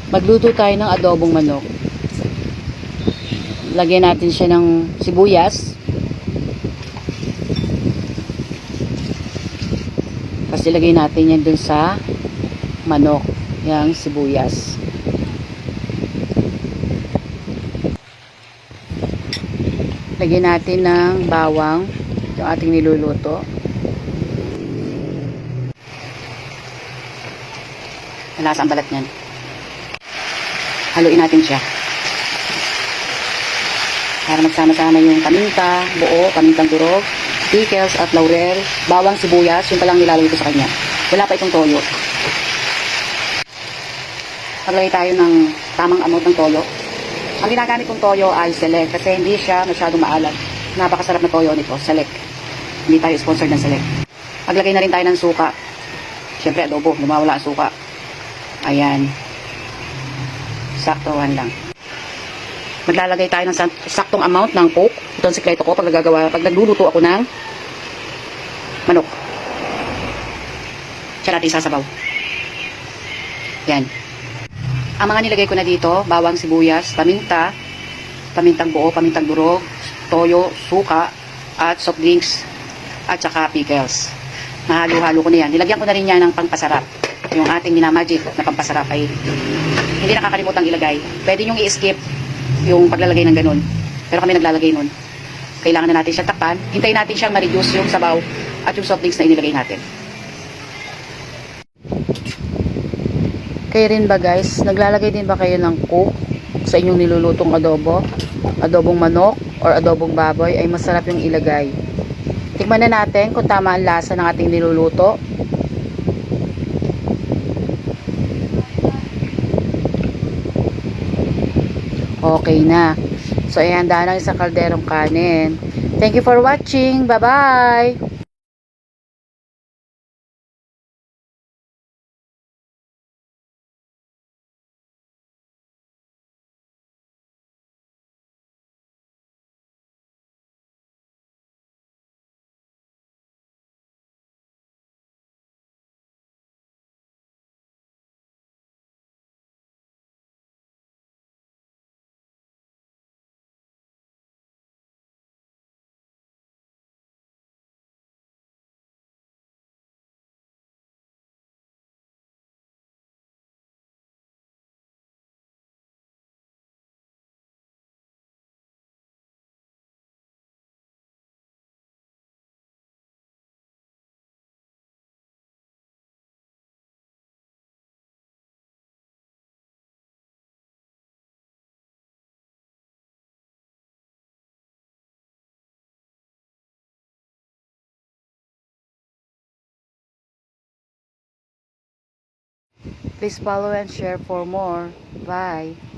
Magluto tayo ng adobong manok. Lagyan natin siya ng sibuyas. Kasi ilagay natin yan dun sa manok. Yang sibuyas. Lagyan natin ng bawang. Yung ating niluluto. Malasa ang balat niyan. Haluin natin siya. Para magsama-sama yung paminta, buo, pamintang durog, pickles at laurel, bawang, sibuyas, yung palang nilalagay ko sa kanya. Wala pa itong toyo. Maglagay tayo ng tamang amount ng toyo. Ang ginagamit kong toyo ay Select kasi hindi siya masyadong maalat. Napakasarap na toyo nito, Select. Hindi tayo sponsored ng Select. Maglagay na rin tayo ng suka. Siyempre adobo, lumawala ang suka. Ayan. Saktuhan lang. Maglalagay tayo ng saktong amount ng coke. Ito ang sikreto ko pag nagluluto ako ng manok. Siya natin sasabaw. Yan. Ang mga nilagay ko na dito, bawang, sibuyas, paminta, pamintang buo, pamintang durog, toyo, suka, at soft drinks, at saka pickles. Mahalo-halo ko na yan. Nilagyan ko na rin yan ng pampasarap. Yung ating minamagic na pampasarap ay hindi nakakalimutang ilagay. Pwede nyong i-skip yung paglalagay ng ganun. Pero kami naglalagay nun. Kailangan na natin siya takpan. Hintayin natin siyang ma-reduce yung sabaw at yung soft drinks na inilagay natin. Kayo rin ba guys? Naglalagay din ba kayo ng coke sa inyong nilulutong adobo? Adobong manok or adobong baboy ay masarap yung ilagay. Tikman na natin kung tama ang lasa ng ating niluluto. Okay na. So, ihanda na sa kalderong kanin. Thank you for watching. Bye-bye! Please follow and share for more. Bye!